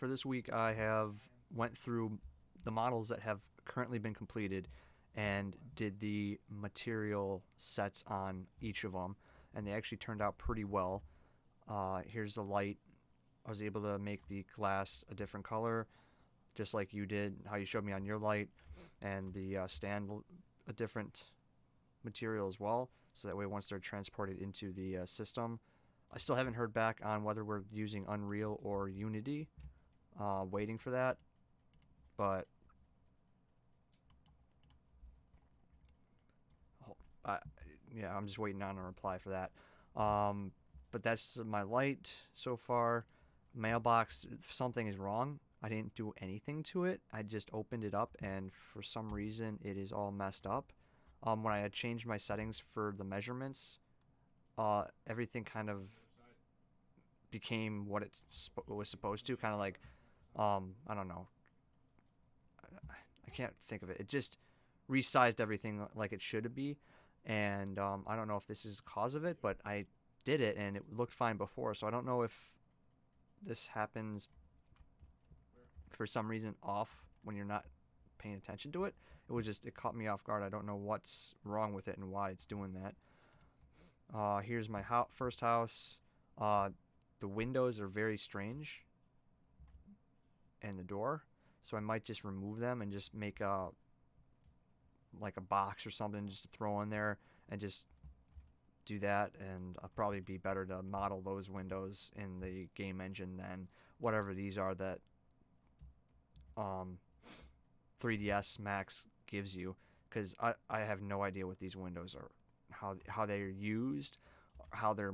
For this week, I have went through the models that have currently been completed and did the material sets on each of them, and they actually turned out pretty well. Here's the light. I was able to make the glass a different color, just like you did, how you showed me on your light, and the stand a different material as well, so that way once they're transported into the system. I still haven't heard back on whether we're using Unreal or Unity. Waiting for that, but I, yeah, I'm just waiting on a reply for that. Um, but that's my light so far. Mailbox, something is wrong. I didn't do anything to it. I just opened it up, and for some reason, it is all messed up. When I had changed my settings for the measurements, everything kind of became what it was supposed to. Kind of like, I don't know. I can't think of it. It just resized everything like it should be, and I don't know if this is the cause of it, but I did it and it looked fine before, so I don't know if this happens for some reason off when you're not paying attention to it. It caught me off guard. I don't know what's wrong with it and why it's doing that. Here's my first house. Uh, the windows are very strange, and the door, so I might just remove them and just make a like a box or something just to throw in there and just do that. And I'll probably be better to model those windows in the game engine than whatever these are that um, 3ds Max gives you, because I have no idea what these windows are, how they're used, how their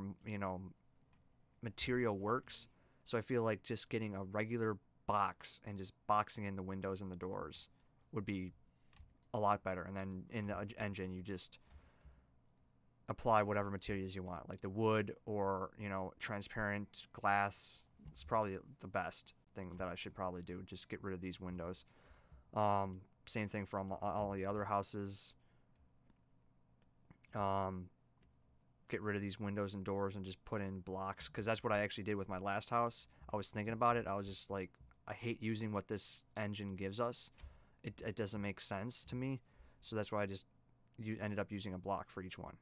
material works. So I feel like just getting a regular box and just boxing in the windows and the doors would be a lot better. And then in the engine, you just apply whatever materials you want, like the wood or transparent glass. It's probably the best thing that I should probably do. Just get rid of these windows. Same thing from all the other houses. Um, get rid of these windows and doors and just put in blocks, because that's what I actually did with my last house. I was thinking about it. I was just like, I hate using what this engine gives us. It doesn't make sense to me, so that's why I just ended up using a block for each one.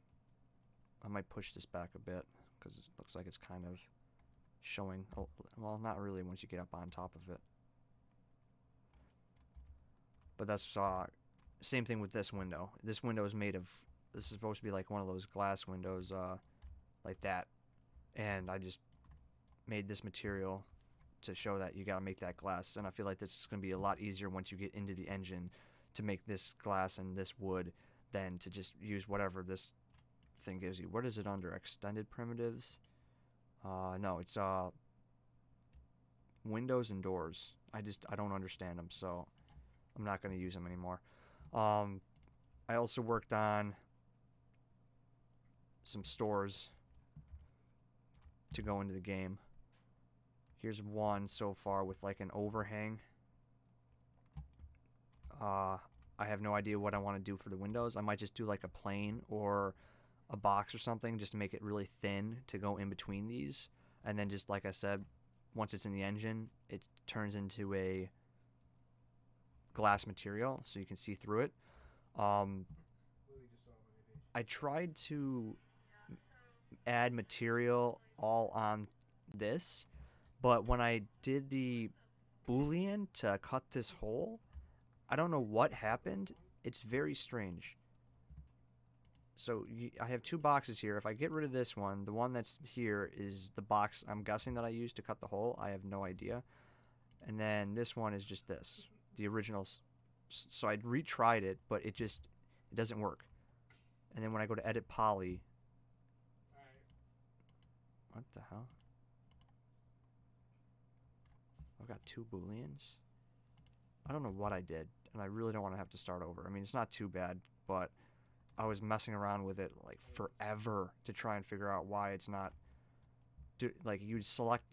I might push this back a bit because it looks like it's kind of showing. Well, not really once you get up on top of it. But that's same thing with this window. This window is made of. This is supposed to be like one of those glass windows, like that, and I just made this material to show that you gotta make that glass. And I feel like this is gonna be a lot easier once you get into the engine to make this glass and this wood than to just use whatever this thing gives you. What is it under? Extended primitives? No, it's windows and doors. I don't understand them, so I'm not gonna use them anymore. Um, I also worked on some stores to go into the game. Here's one so far with like an overhang. Uh, I have no idea what I want to do for the windows. I might just do like a plane or a box or something just to make it really thin to go in between these. And then just like I said, once it's in the engine, it turns into a glass material so you can see through it. Um, I tried to add material all on this, but when I did the Boolean to cut this hole, I don't know what happened. It's very strange. So I have two boxes here. If I get rid of this one, the one that's here is the box I'm guessing that I used to cut the hole. I have no idea. And then this one is just this, the original. So I retried it, but it doesn't work. And then when I go to edit poly, what the hell? I've got two booleans. I don't know what I did, and I really don't want to have to start over. I mean, it's not too bad, but I was messing around with it like forever to try and figure out why it's not. Like you select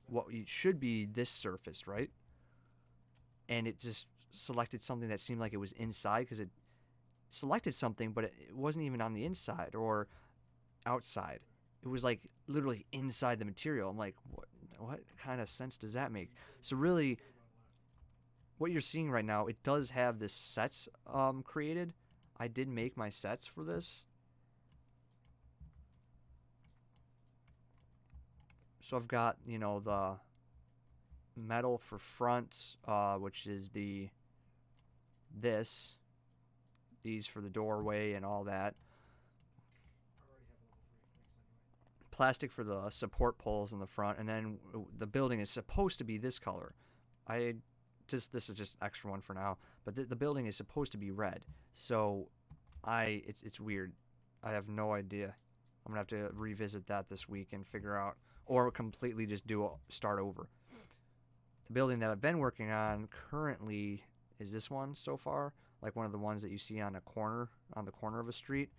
what it should be this surface, right? And it just selected something that seemed like it was inside, because it selected something, but it wasn't even on the inside or outside. It was like literally inside the material. I'm like, what? what kind of sense does that make? So really, what you're seeing right now, it does have this sets created. I did make my sets for this. So I've got, you know, the metal for front, which is this, these for the doorway and all that. Plastic for the support poles in the front, and then the building is supposed to be this color. This is just extra one for now, but the building is supposed to be red. So it's weird. I have no idea. I'm gonna have to revisit that this week and figure out, or completely just start over. The building that I've been working on currently is this one so far, like one of the ones that you see on the corner of a street.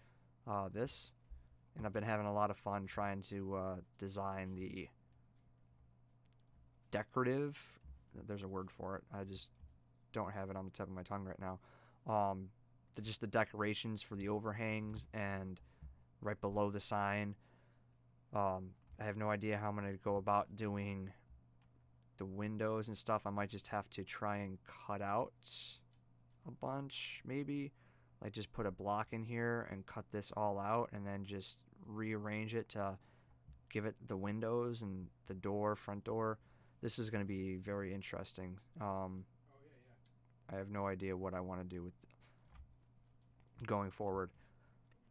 This, and I've been having a lot of fun trying to design the decorative. There's a word for it. I just don't have it on the tip of my tongue right now. Just the decorations for the overhangs and right below the sign. I have no idea how I'm going to go about doing the windows and stuff. I might just have to try and cut out a bunch, maybe. Like just put a block in here and cut this all out and then just rearrange it to give it the windows and the door, front door. This is going to be very interesting. I have no idea what I want to do with going forward,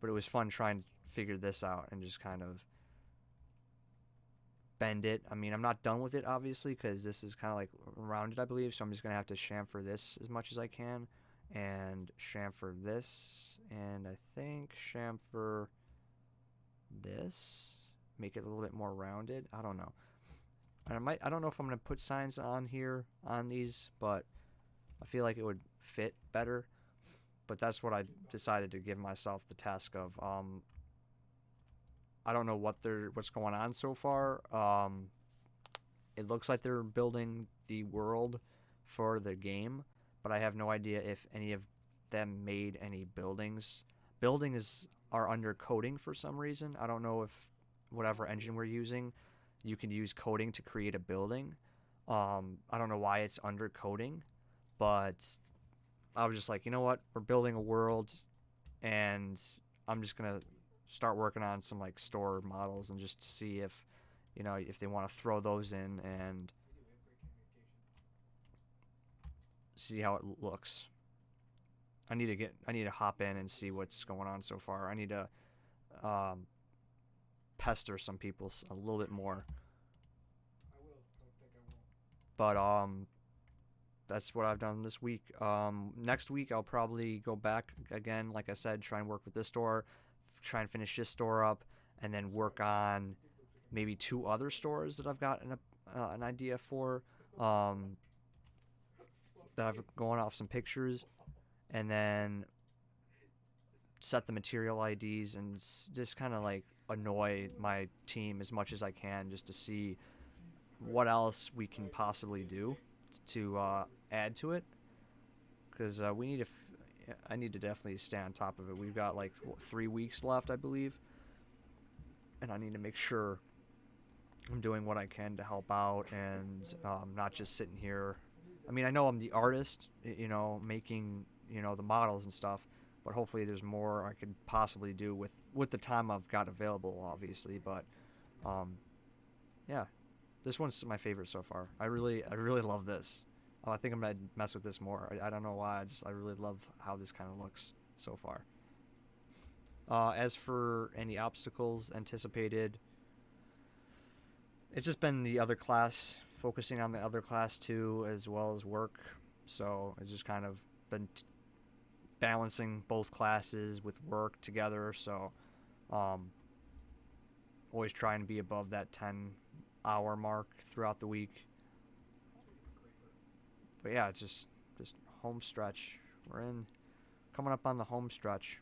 but it was fun trying to figure this out and just kind of bend it. I mean, I'm not done with it obviously because this is kind of like rounded, I believe, so I'm just gonna have to chamfer this as much as I can and chamfer this, and I think chamfer this, make it a little bit more rounded. I don't know. I don't know if I'm gonna put signs on here on these, but I feel like it would fit better. But that's what I decided to give myself the task of. I don't know what's going on so far. It looks like they're building the world for the game, but I have no idea if any of them made any buildings. Buildings are under coding for some reason. I don't know if whatever engine we're using, you can use coding to create a building. I don't know why it's under coding, but I was just like, you know what? We're building a world, and I'm just gonna start working on some like store models and just to see if, you know, if they want to throw those in and see how it looks. I need to hop in and see what's going on so far. I need to pester some people a little bit more. I will. Don't think I won't. But that's what I've done this week. Next week I'll probably go back again, like I said, try and work with this store, try and finish this store up, and then work on maybe 2 other stores that I've got an idea for. That I've going off some pictures, and then set the material IDs and just kind of like annoy my team as much as I can just to see what else we can possibly do to add to it, because I need to definitely stay on top of it. We've got like 3 weeks left, I believe, and I need to make sure I'm doing what I can to help out and not just sitting here. I mean, I know I'm the artist, you know, making, you know, the models and stuff, but hopefully there's more I could possibly do with the time I've got available, obviously. But yeah, this one's my favorite so far. I really love this. I think I'm gonna mess with this more. I don't know why. I really love how this kind of looks so far. As for any obstacles anticipated, it's just been the other class, focusing on the other class too, as well as work. So it's just kind of been balancing both classes with work together. So always trying to be above that 10-hour mark throughout the week. But yeah, it's just home stretch. We're coming up on the home stretch.